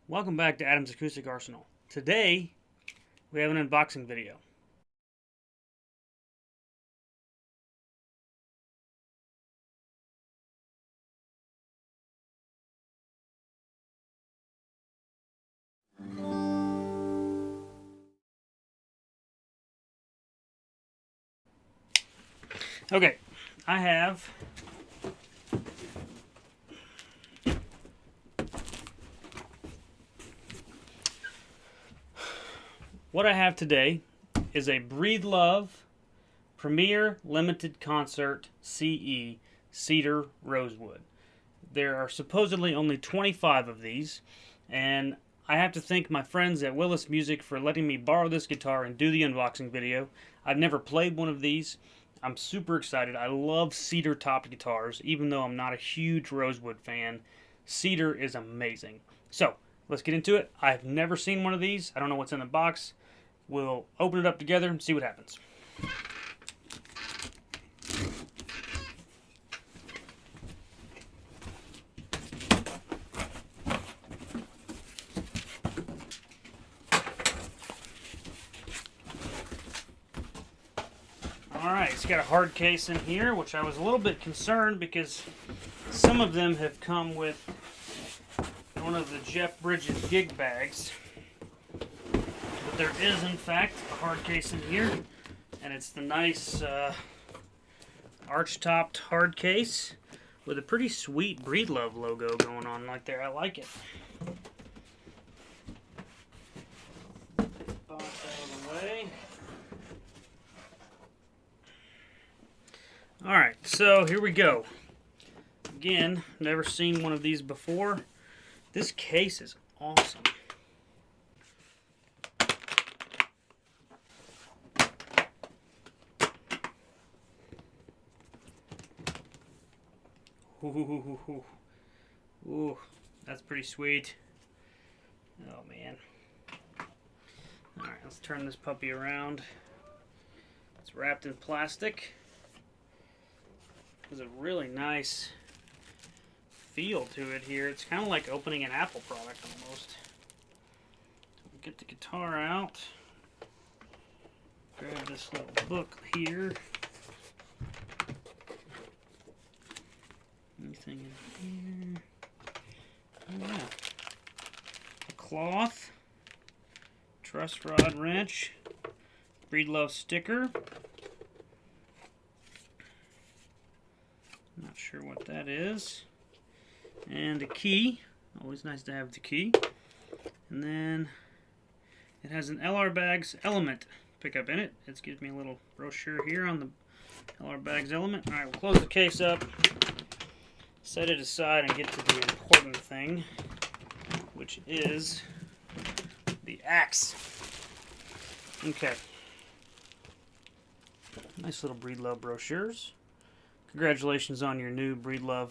Welcome back to Adam's Acoustic Arsenal. Today, we have an unboxing video. Okay, I have what I have today is a Breedlove Premier Limited Concert CE Cedar Rosewood. There are supposedly only 25 of these, and I have to thank my friends at Willis Music for letting me borrow this guitar and do the unboxing video. I've never played one of these. I'm super excited. I love cedar topped guitars, even though I'm not a huge rosewood fan. Cedar is amazing. So, let's get into it. I've never seen one of these. I don't know what's in the box. We'll open it up together and see what happens. Alright, it's got a hard case in here, which I was a little bit concerned because some of them have come with one of the Jeff Bridges gig bags. But there is, in fact, a hard case in here, and it's the nice arch-topped hard case with a pretty sweet Breedlove logo going on right there. I like it. Box out of the way. Alright, so here we go. Again, never seen one of these before. This case is awesome. Ooh, that's pretty sweet. Oh man. Alright, let's turn this puppy around. It's wrapped in plastic. There's a really nice feel to it here. It's kind of like opening an Apple product almost. Get the guitar out. Grab this little book here. Anything in here? Oh yeah. A cloth. Truss rod wrench. Breedlove sticker. Not sure what that is. And a key. Always nice to have the key. And then it has an LR Bags Element pickup in it. It gives me a little brochure here on the LR Bags Element. Alright, we'll close the case up, set it aside, and get to the important thing, which is the axe. Okay. Nice little Breedlove brochures. Congratulations on your new Breedlove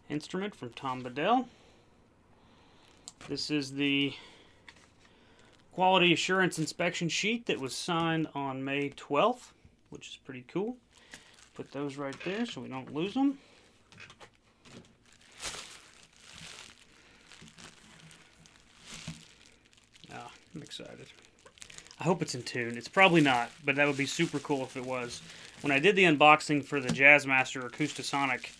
instrument from Tom Bedell. This is the quality assurance inspection sheet that was signed on May 12th, which is pretty cool. Put those right there so we don't lose them. I'm excited. I hope it's in tune. It's probably not, but that would be super cool if it was. When I did the unboxing for the Jazzmaster Acoustasonic,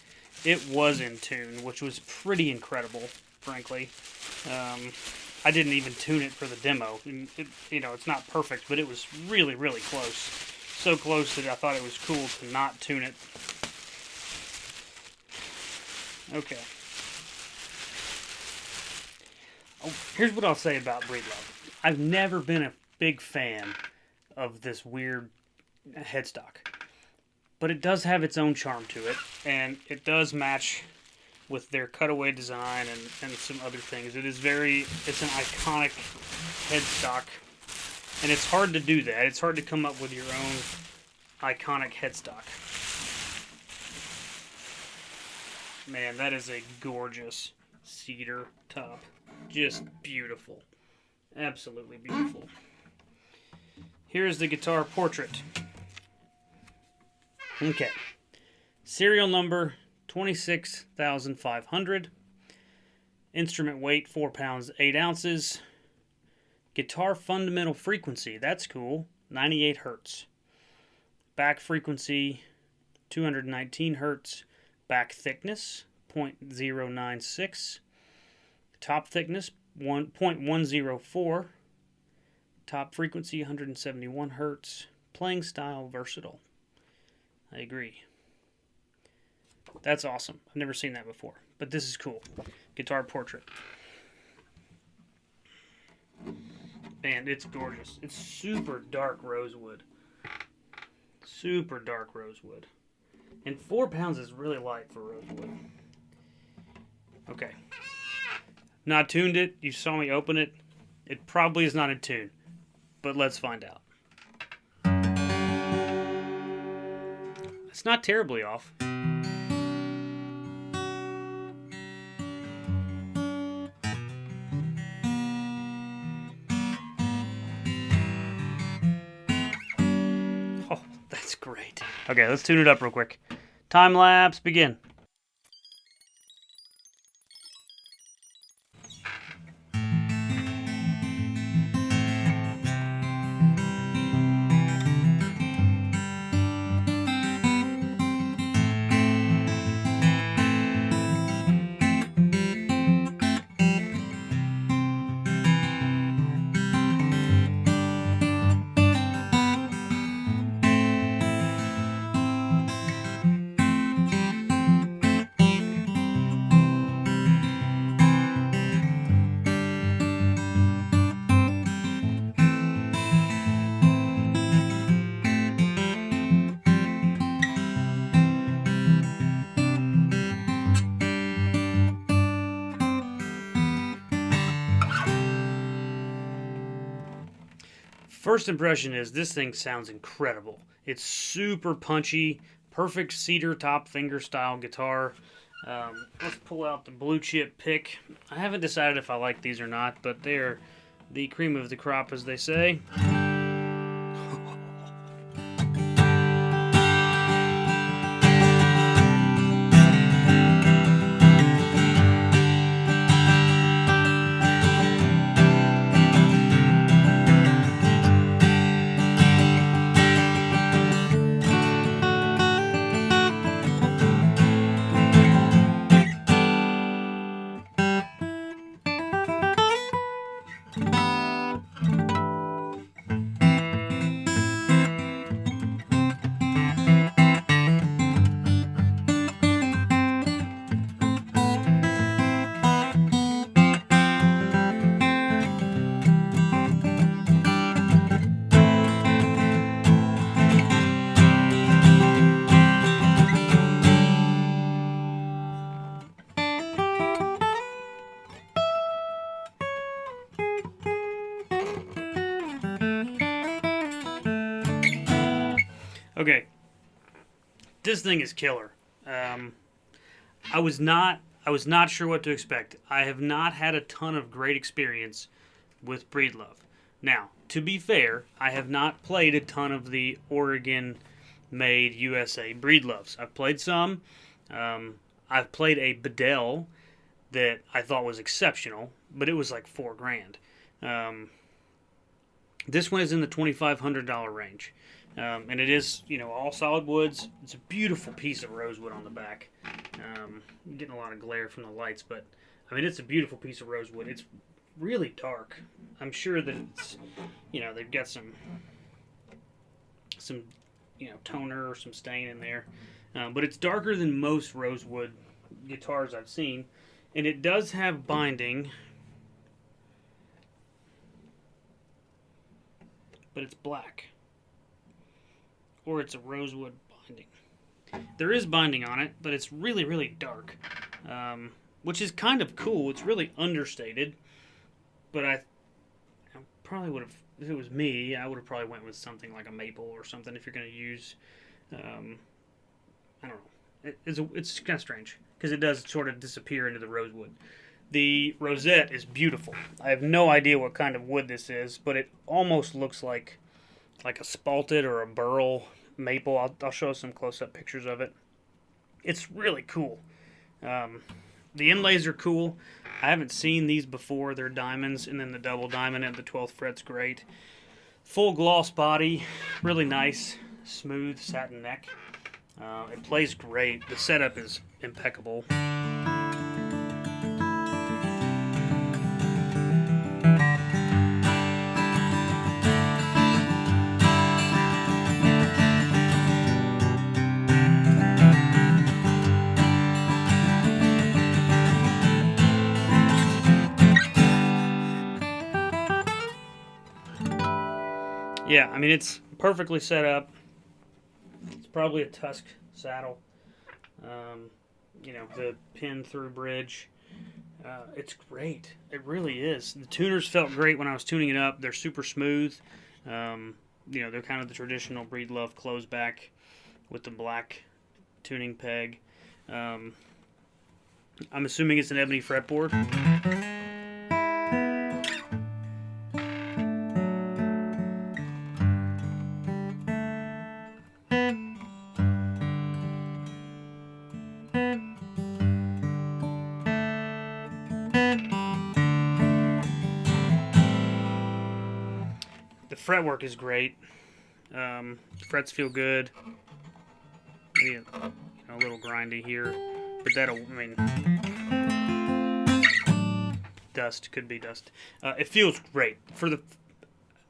it was in tune, which was pretty incredible, frankly. I didn't even tune it for the demo. It's not perfect, but it was really, really close. So close that I thought it was cool to not tune it. Okay. Oh, here's what I'll say about Breedlove. I've never been a big fan of this weird headstock. But it does have its own charm to it, and it does match with their cutaway design and some other things. It's an iconic headstock, and it's hard to do that. It's hard to come up with your own iconic headstock. Man, that is a gorgeous cedar top. Just beautiful. Absolutely beautiful. Here's the guitar portrait. Okay. Serial number 26,500. Instrument weight 4 pounds 8 ounces. Guitar fundamental frequency, that's cool, 98 hertz. Back frequency 219 hertz. Back thickness 0.096. Top thickness 0.104. Top frequency 171 hertz. Playing style versatile. I agree. That's awesome. I've never seen that before, but this is cool. Guitar portrait. Man, it's gorgeous. It's super dark rosewood. Super dark rosewood. And 4 pounds is really light for rosewood. Okay. Not tuned it. You saw me open it. It probably is not in tune. But let's find out. It's not terribly off. Oh, that's great. Okay, let's tune it up real quick. Time lapse, begin. First impression is this thing sounds incredible. It's super punchy, perfect cedar top finger style guitar. Let's pull out the blue chip pick. I haven't decided if I like these or not, but they're the cream of the crop, as they say. Okay, this thing is killer. I was not sure what to expect. I have not had a ton of great experience with Breedlove. Now, to be fair, I have not played a ton of the Oregon-made USA Breedloves. I've played some. I've played a Bedell that I thought was exceptional, but it was like $4,000. This one is in the $2,500 range. And it is, all solid woods. It's a beautiful piece of rosewood on the back. I'm getting a lot of glare from the lights, but, it's a beautiful piece of rosewood. It's really dark. I'm sure that it's, they've got some toner or some stain in there. But it's darker than most rosewood guitars I've seen. And it does have binding, but it's black. Or it's a rosewood binding. There is binding on it, but it's really, really dark, which is kind of cool. It's really understated, but I probably would have, if it was me, I would have probably went with something like a maple or something if you're going to use, I don't know. It's kind of strange because it does sort of disappear into the rosewood. The rosette is beautiful. I have no idea what kind of wood this is, but it almost looks like a spalted or a burl maple. I'll show some close-up pictures of it. It's really cool. The inlays are cool. I haven't seen these before. They're diamonds, and then the double diamond at the 12th fret's great. Full gloss body, really nice, smooth satin neck. It plays great. The setup is impeccable. Yeah, I mean, it's perfectly set up. It's probably a Tusk saddle. You know, the pin through bridge. It's great. It really is. The tuners felt great when I was tuning it up. They're super smooth. You know, they're kind of the traditional Breedlove close back with the black tuning peg. I'm assuming it's an ebony fretboard. The fretwork is great. The frets feel good. Maybe a little grindy here, but that'll, I mean, dust, could be dust. It feels great.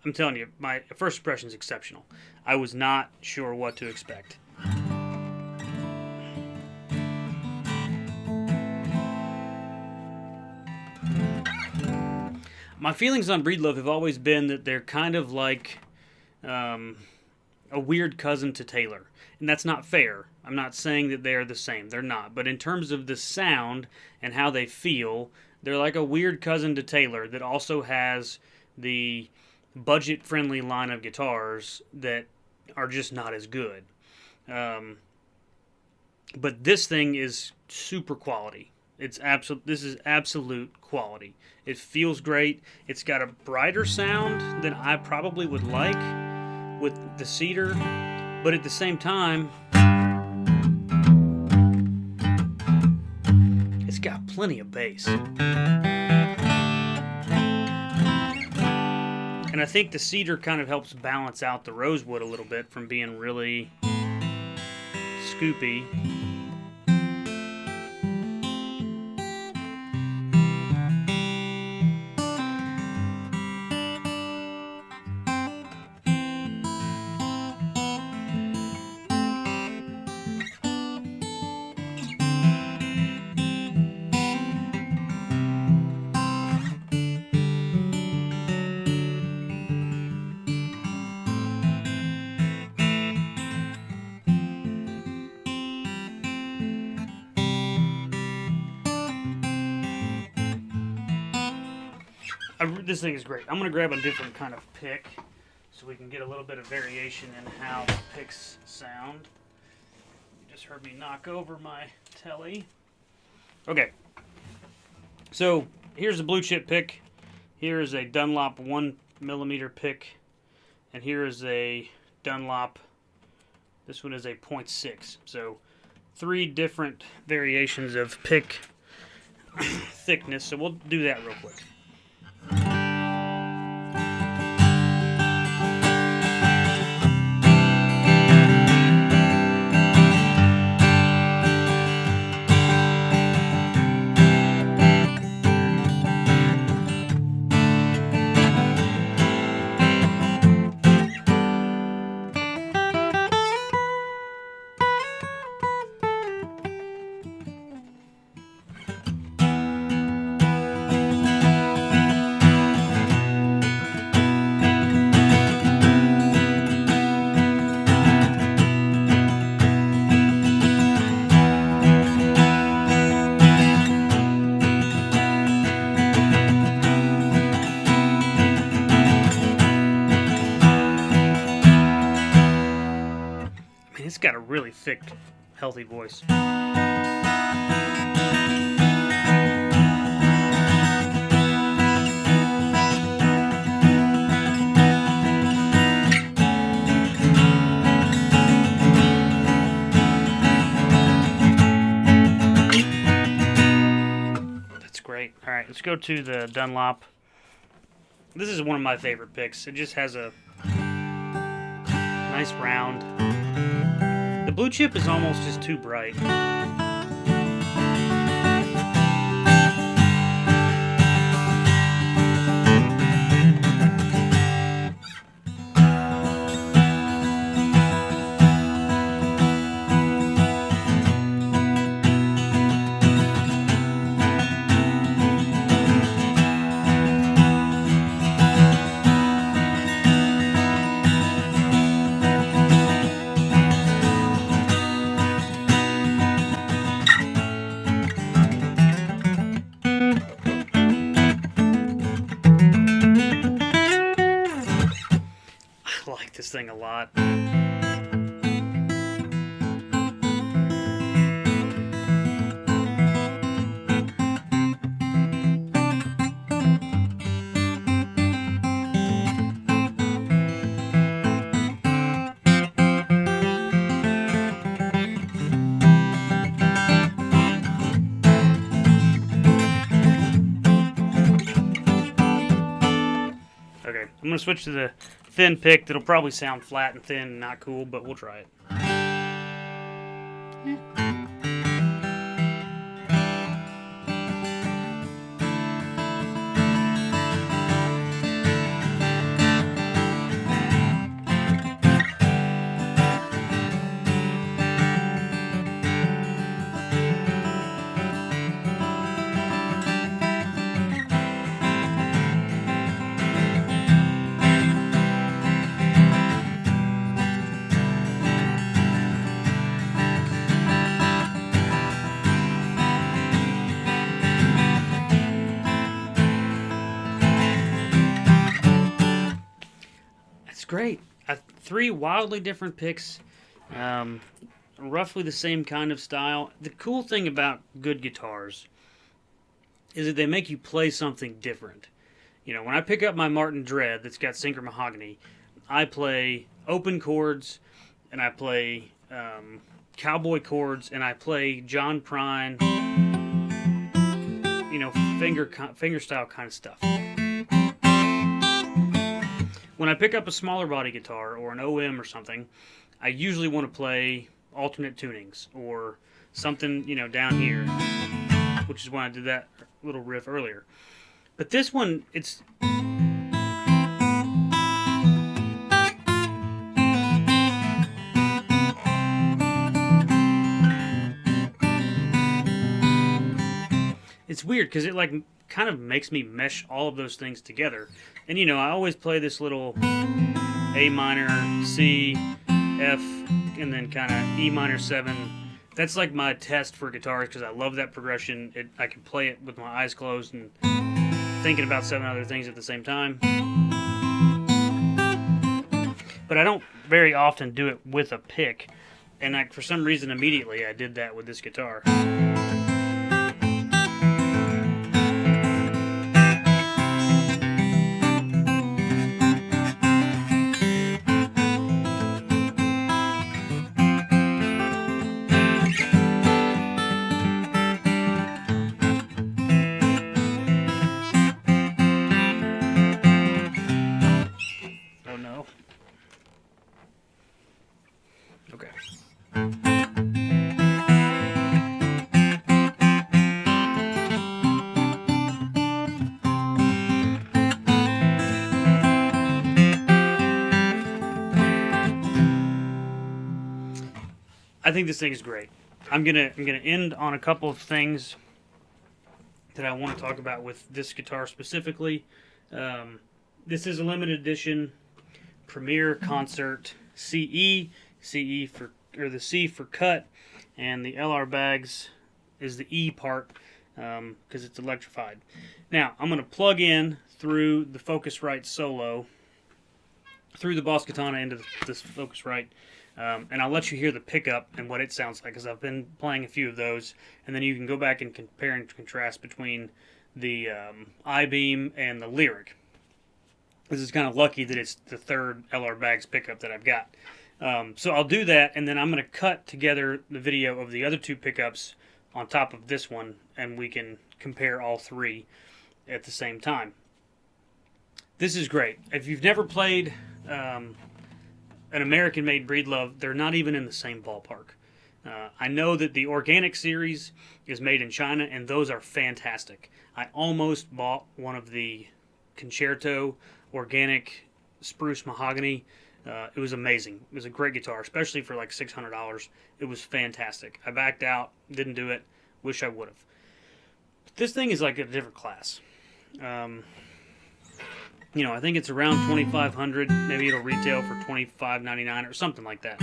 I'm telling you, my first impression is exceptional. I was not sure what to expect. My feelings on Breedlove have always been that they're kind of like a weird cousin to Taylor. And that's not fair. I'm not saying that they're the same. They're not. But in terms of the sound and how they feel, they're like a weird cousin to Taylor that also has the budget-friendly line of guitars that are just not as good. But this thing is super quality. This is absolute quality. It feels great. It's got a brighter sound than I probably would like with the cedar, but at the same time, it's got plenty of bass. And I think the cedar kind of helps balance out the rosewood a little bit from being really scoopy. This thing is great. I'm going to grab a different kind of pick so we can get a little bit of variation in how the picks sound. You just heard me knock over my telly. Okay. So here's a blue chip pick. Here is a Dunlop 1mm pick. And here is a Dunlop. This one is a 0.6. So 3 different variations of pick thickness. So we'll do that real quick. It's got a really thick, healthy voice. let's go to the Dunlop. This is one of my favorite picks. It just has a nice round. The blue chip is almost just too bright. I like this thing a lot. Okay, I'm going to switch to the thin pick. That'll probably sound flat and thin and not cool, but we'll try it. Great. 3 wildly different picks, roughly the same kind of style. The cool thing about good guitars is that they make you play something different. You know, when I pick up my Martin Dread that's got sinker mahogany, I play open chords, and I play cowboy chords, and I play John Prine, you know, finger style kind of stuff. When I pick up a smaller body guitar or an OM or something, I usually want to play alternate tunings or something, you know, down here, which is why I did that little riff earlier. But this one, it's weird because it like kind of makes me mesh all of those things together. And you know, I always play this little A minor, C, F, and then kind of E minor 7. That's like my test for guitars because I love that progression. I can play it with my eyes closed and thinking about 7 other things at the same time. But I don't very often do it with a pick. And for some reason, immediately I did that with this guitar. Okay. I think this thing is great. I'm gonna end on a couple of things that I want to talk about with this guitar specifically. This is a limited edition Premier Concert CE. CE for, or the C for cut, and the LR bags is the E part because it's electrified. Now I'm going to plug in through the Focusrite Solo, through the Boss Katana into this Focusrite, and I'll let you hear the pickup and what it sounds like because I've been playing a few of those, and then you can go back and compare and contrast between the I-Beam and the Lyric. This is kind of lucky that it's the third LR bags pickup that I've got. So I'll do that, and then I'm going to cut together the video of the other 2 pickups on top of this one, and we can compare all 3. at the same time. This is great. If you've never played an American-made Breedlove, they're not even in the same ballpark. I know that the Organic series is made in China, and those are fantastic. I almost bought one of the Concerto Organic Spruce Mahogany. It was amazing. It was a great guitar, especially for like $600. It was fantastic. I backed out, didn't do it. Wish I would have. This thing is like a different class. You know, I think it's around $2,500. Maybe it'll retail for $25.99 or something like that.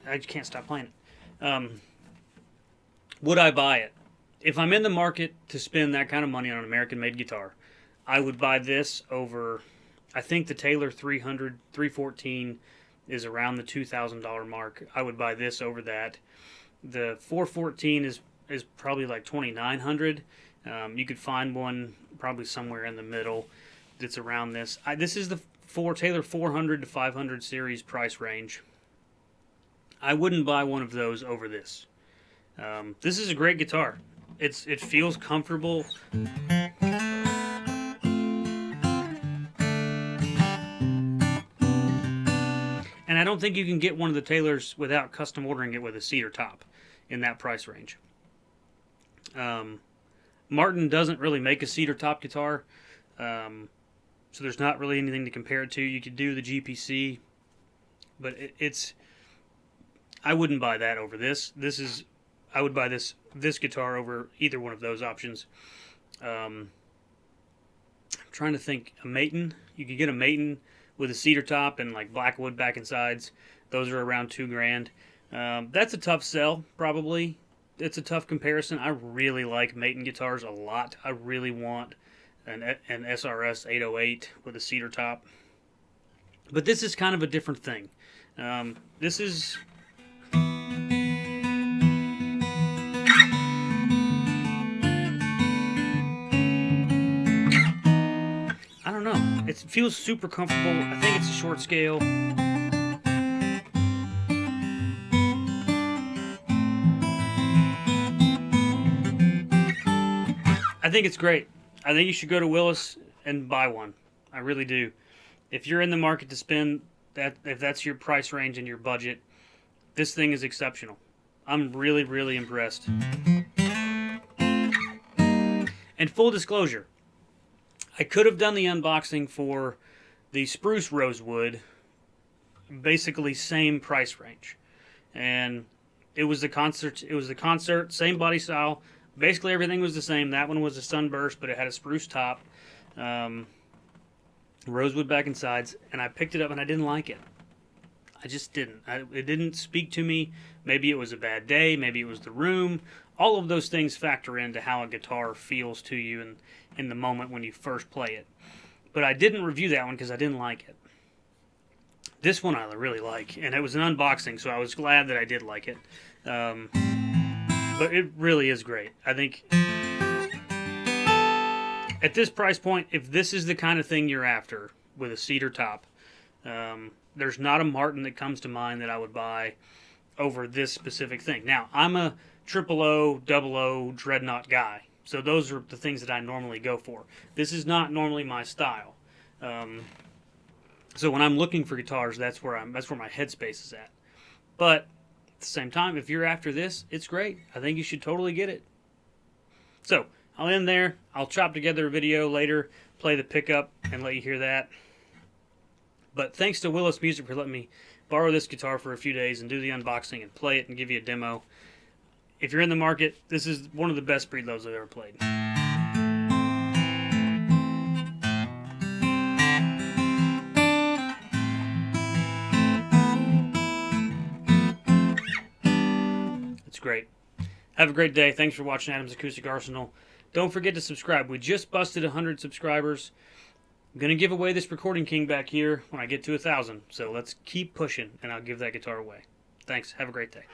I just can't stop playing it. Would I buy it? If I'm in the market to spend that kind of money on an American-made guitar, I would buy this over, I think the Taylor 314 is around the $2,000 mark. I would buy this over that. The 414 is probably like $2,900. You could find one probably somewhere in the middle that's around this. This is the Taylor 400 to 500 series price range. I wouldn't buy one of those over this. This is a great guitar. It feels comfortable. And I don't think you can get one of the Taylors without custom ordering it with a cedar top in that price range. Martin doesn't really make a cedar top guitar, so there's not really anything to compare it to. You could do the GPC, but I wouldn't buy that over this. I would buy this guitar over either one of those options. I'm trying to think. A Maton. You could get a Maton with a cedar top and like blackwood back and sides. Those are around $2,000. That's a tough sell, probably. It's a tough comparison. I really like Maton guitars a lot. I really want an SRS 808 with a cedar top. But this is kind of a different thing. This is... I don't know. It feels super comfortable. I think it's a short scale. I think it's great. I think you should go to Willis and buy one. I really do. If you're in the market to spend that, if that's your price range and your budget, this thing is exceptional. I'm really, really impressed. And full disclosure, I could have done the unboxing for the Spruce Rosewood, basically same price range, and it was the concert. It was the concert, same body style. Basically everything was the same. That one was a sunburst, but it had a spruce top, rosewood back and sides, and I picked it up and I didn't like it. I just didn't. It didn't speak to me. Maybe it was a bad day. Maybe it was the room. All of those things factor into how a guitar feels to you in the moment when you first play it. But I didn't review that one because I didn't like it. This one I really like, and it was an unboxing, so I was glad that I did like it. But it really is great. I think at this price point, if this is the kind of thing you're after with a cedar top, there's not a Martin that comes to mind that I would buy over this specific thing. Now, I'm a 000, 00 Dreadnought guy, so those are the things that I normally go for. This is not normally my style. So when I'm looking for guitars, that's where my headspace is at. But at the same time, if you're after this, it's great. I think you should totally get it. So I'll end there. I'll chop together a video later, play the pickup, and let you hear that. But thanks to Willis Music for letting me borrow this guitar for a few days and do the unboxing and play it and give you a demo. If you're in the market, this is one of the best Breedloves I've ever played. It's great. Have a great day. Thanks for watching Adam's Acoustic Arsenal. Don't forget to subscribe. We just busted 100 subscribers. I'm going to give away this Recording King back here when I get to 1,000. So let's keep pushing, and I'll give that guitar away. Thanks. Have a great day.